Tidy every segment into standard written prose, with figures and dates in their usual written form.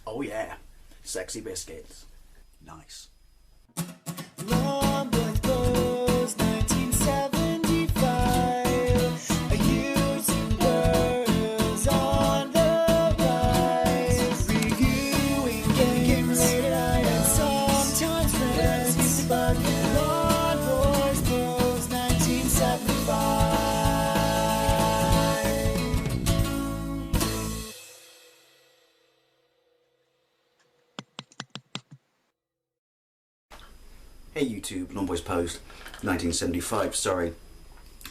Oh yeah, sexy biscuits. Nice. Long Boy Clothes, 1975. A YouTuber's on the rise. Reviewing games late at night and sometimes friends used to bug you. Long Boy Clothes, 1975. Hey YouTube, Longboys Post, 1975. Sorry,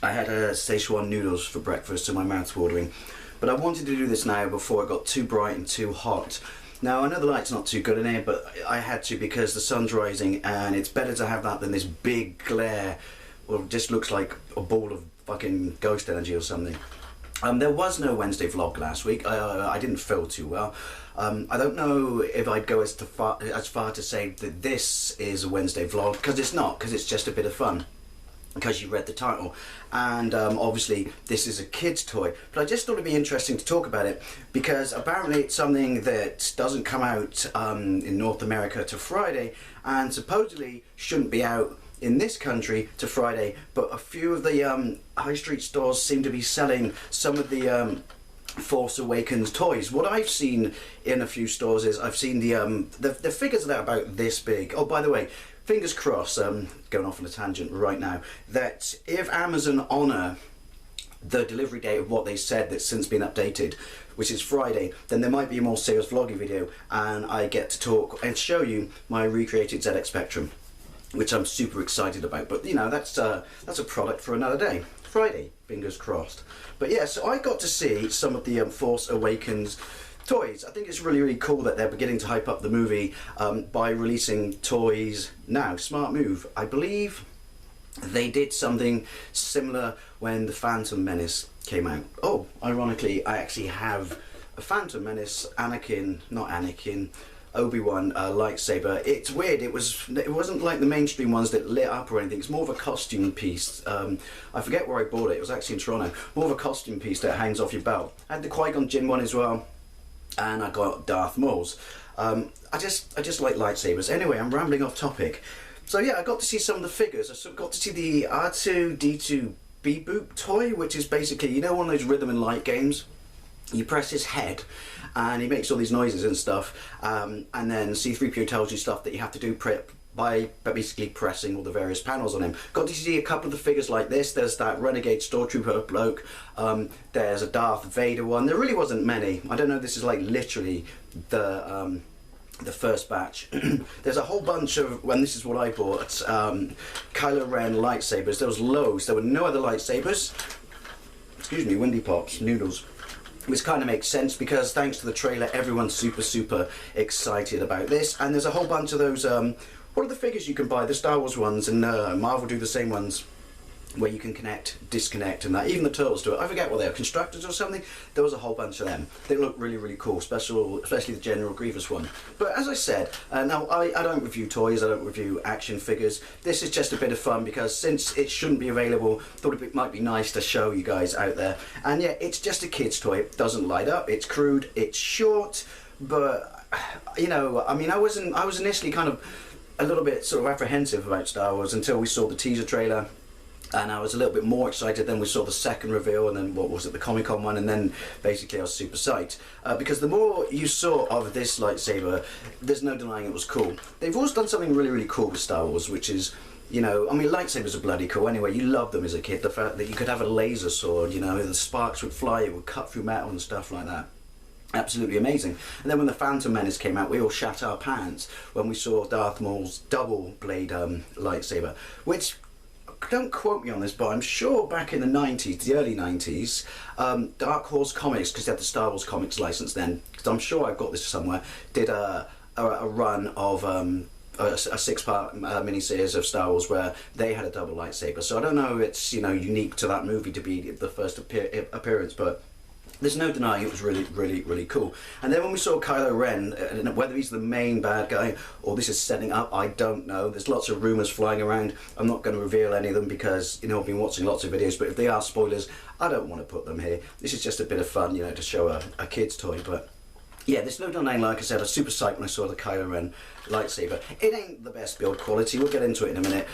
I had Szechuan noodles for breakfast so my mouth's watering. But I wanted to do this now before it got too bright and too hot. Now I know the light's not too good in here, but I had to because the sun's rising and it's better to have that than this big glare. Well, it just looks like a ball of fucking ghost energy or something. There was no Wednesday vlog last week. I didn't feel too well. I don't know if I'd go as far to say that this is a Wednesday vlog, because it's not, because it's just a bit of fun, because you read the title. And obviously this is a kid's toy, but I just thought it'd be interesting to talk about it, because apparently it's something that doesn't come out in North America to Friday, and supposedly shouldn't be out in this country to Friday, but a few of the high street stores seem to be selling some of the Force Awakens toys. What I've seen in a few stores is I've seen the figures that are about this big. Oh, by the way, fingers crossed, going off on a tangent right now, that if Amazon honour the delivery date of what they said that's since been updated, which is Friday, then there might be a more serious vlogging video and I get to talk and show you my recreated ZX Spectrum, which I'm super excited about. But you know, that's a product for another day. Friday, fingers crossed. But yeah, so I got to see some of the Force Awakens toys. I think it's really, really cool that they're beginning to hype up the movie by releasing toys now. Smart move. I believe they did something similar when the Phantom Menace came out. Oh, ironically, I actually have a Phantom Menace Obi-Wan lightsaber. It's weird, it wasn't like the mainstream ones that lit up or anything. It's more of a costume piece. I forget where I bought it. It was actually in Toronto. More of a costume piece that hangs off your belt. I had the Qui-Gon Jinn one as well, and I got Darth Maul's. I just like lightsabers. Anyway, I'm rambling off topic. So yeah, I got to see some of the figures. I got to see the R2-D2 B-Boop toy, which is basically, you know, one of those rhythm and light games. You press his head and he makes all these noises and stuff, and then C-3PO tells you stuff that you have to do by basically pressing all the various panels on him. Got to see a couple of the figures like this. There's that Renegade Stormtrooper bloke, there's a Darth Vader one. There really wasn't many. I don't know, this is like literally the first batch. There's a whole bunch of, and this is what I bought, Kylo Ren lightsabers. There was loads. There were no other lightsabers. Excuse me, Windy Pops, noodles. Which kind of makes sense because thanks to the trailer, everyone's super excited about this. And there's a whole bunch of those, what are the figures you can buy? The Star Wars ones, and Marvel do the same ones, where you can connect, disconnect, and that. Even the Turtles do it. I forget what they are, Constructors or something. There was a whole bunch of them. They look really cool, especially the General Grievous one. But as I said, now I don't review toys, I don't review action figures. This is just a bit of fun because since it shouldn't be available, thought it might be nice to show you guys out there. And yeah, it's just a kid's toy. It doesn't light up, it's crude, it's short, but you know, I mean, I was initially kind of a little bit sort of apprehensive about Star Wars until we saw the teaser trailer. And I was a little bit more excited then we saw the second reveal, and then what was it, the Comic-Con one, and then basically I was super psyched. Because the more you saw of this lightsaber, there's no denying it was cool. They've always done something really cool with Star Wars, which is, you know, I mean, lightsabers are bloody cool anyway. You loved them as a kid, the fact that you could have a laser sword, you know, the sparks would fly, it would cut through metal and stuff like that. Absolutely amazing. And then when the Phantom Menace came out, we all shat our pants when we saw Darth Maul's double blade lightsaber, which, don't quote me on this, but I'm sure back in the 90s, the early 90s, Dark Horse Comics, because they had the Star Wars comics license then, because I'm sure I've got this somewhere, did a run of a 6-part miniseries of Star Wars where they had a double lightsaber. So I don't know if it's, you know, unique to that movie to be the first appearance, but there's no denying it was really cool. And then when we saw Kylo Ren, whether he's the main bad guy or this is setting up, I don't know. There's lots of rumours flying around. I'm not going to reveal any of them because, you know, I've been watching lots of videos, but if they are spoilers, I don't want to put them here. This is just a bit of fun, you know, to show a kid's toy. But yeah, this no domain, like I said, I was super psyched when I saw the Kylo Ren lightsaber. It ain't the best build quality, we'll get into it in a minute.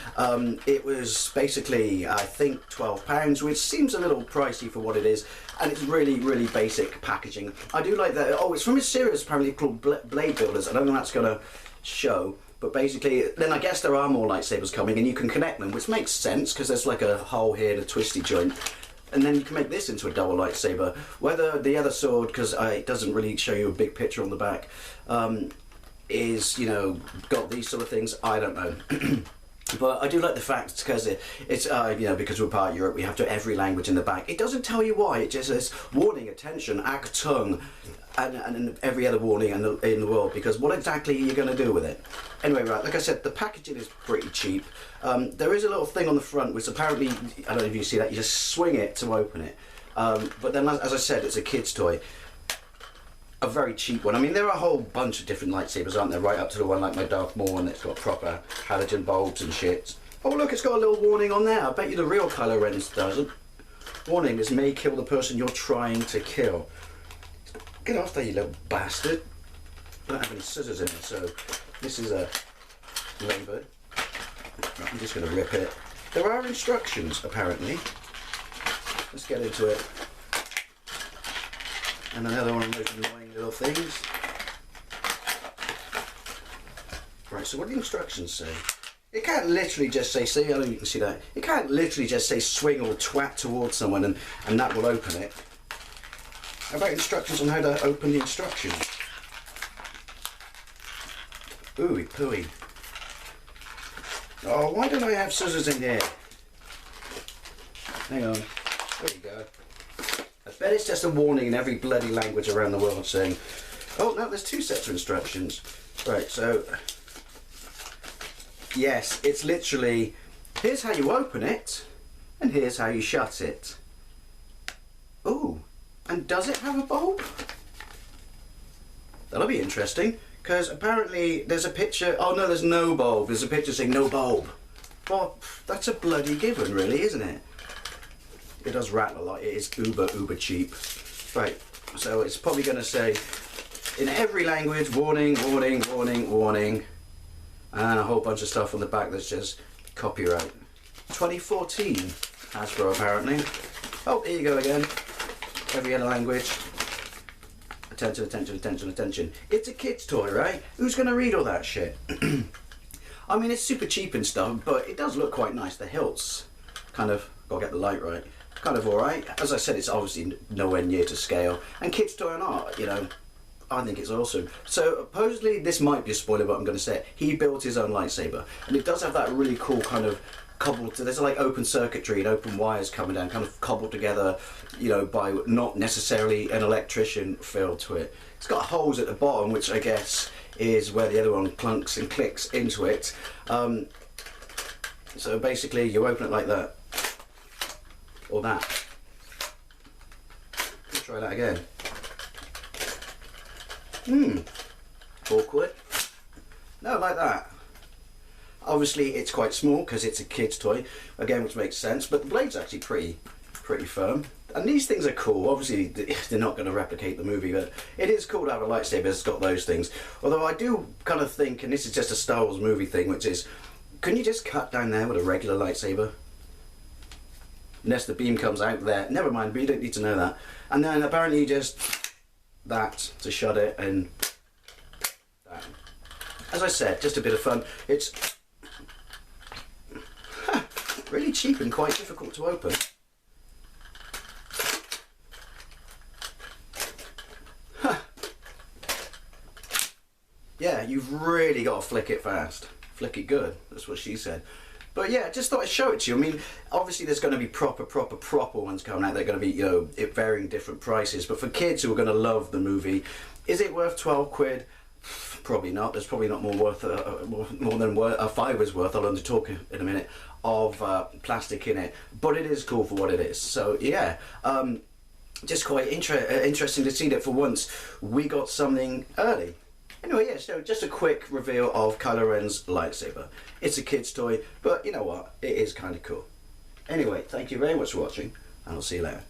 It was basically, I think, £12, which seems a little pricey for what it is, and it's really, really basic packaging. I do like that. Oh, it's from a series apparently called Blade Builders. I don't know if that's going to show, but basically, then I guess there are more lightsabers coming, and you can connect them, which makes sense, because there's like a hole here and a twisty joint. And then you can make this into a double lightsaber. Whether the other sword, because it doesn't really show you a big picture on the back, is, you know, got these sort of things, I don't know. But I do like the fact, because it's you know, because we're part of Europe, we have to have every language in the back. It doesn't tell you why, it just says, warning, attention, Achtung, and every other warning in the world, because what exactly are you going to do with it? Anyway, right, like I said, the packaging is pretty cheap. There is a little thing on the front, which apparently, I don't know if you see that, you just swing it to open it. But then, as I said, it's a kid's toy. A very cheap one. I mean, there are a whole bunch of different lightsabers, aren't there? Right up to the one like my Darth Maul one that's got proper halogen bulbs and shit. Oh look, it's got a little warning on there. I bet you the real Kylo Ren's doesn't. Warning, this may kill the person you're trying to kill. Get off there, you little bastard. I don't have any scissors in it, so this is a label. Right, I'm just going to rip it. There are instructions, apparently. Let's get into it. And another one of those annoying little things. Right, so what do the instructions say? It can't literally just say, see, I don't know if you can see that. It can't literally just say swing or twat towards someone and that will open it. How about instructions on how to open the instructions? Ooey pooey. Oh, why don't I have scissors in here? Hang on. There you go. I bet it's just a warning in every bloody language around the world saying, oh no, there's two sets of instructions. Right, so, yes, it's literally, here's how you open it, and here's how you shut it. Ooh, and does it have a bulb? That'll be interesting, because apparently there's a picture, oh no, there's no bulb, there's a picture saying no bulb. Well, that's a bloody given really, isn't it? It does rattle a lot, it is uber cheap. Right, so it's probably going to say, in every language, warning, warning, warning, warning, and a whole bunch of stuff on the back that's just copyright. 2014, Hasbro apparently. Oh, here you go again. Every other language. Attention, attention, attention, attention. It's a kid's toy, right? Who's going to read all that shit? I mean, it's super cheap and stuff, but it does look quite nice. The hilts, kind of, gotta get the light right, kind of alright. As I said, it's obviously nowhere near to scale. And kids toy and art, you know, I think it's awesome. So, supposedly, this might be a spoiler, but I'm going to say it. He built his own lightsaber. And it does have that really cool kind of cobbled, there's like open circuitry and open wires coming down, kind of cobbled together, you know, by not necessarily an electrician feel to it. It's got holes at the bottom, which I guess is where the other one clunks and clicks into it. So basically, you open it like that, or that. Let's try that again. Awkward. No, like that. Obviously, it's quite small because it's a kid's toy, again, which makes sense. But the blade's actually pretty firm. And these things are cool. Obviously, they're not going to replicate the movie, but it is cool to have a lightsaber that's got those things. Although I do kind of think, and this is just a Star Wars movie thing, which is, can you just cut down there with a regular lightsaber? Unless the beam comes out there. Never mind, but you don't need to know that. And then apparently just that to shut it, and that. As I said, just a bit of fun. It's really cheap and quite difficult to open. Yeah, you've really got to flick it fast. Flick it good, that's what she said. But yeah, just thought I'd show it to you. I mean, obviously there's going to be proper ones coming out. They're going to be, you know, at varying different prices. But for kids who are going to love the movie, is it worth 12 quid? Probably not. There's probably not more worth more than a fiver's worth. I'll only talk in a minute of plastic in it. But it is cool for what it is. So yeah, just quite interesting to see that for once we got something early. Anyway, yeah, so just a quick reveal of Kylo Ren's lightsaber. It's a kid's toy, but you know what? It is kind of cool. Anyway, thank you very much for watching, and I'll see you later.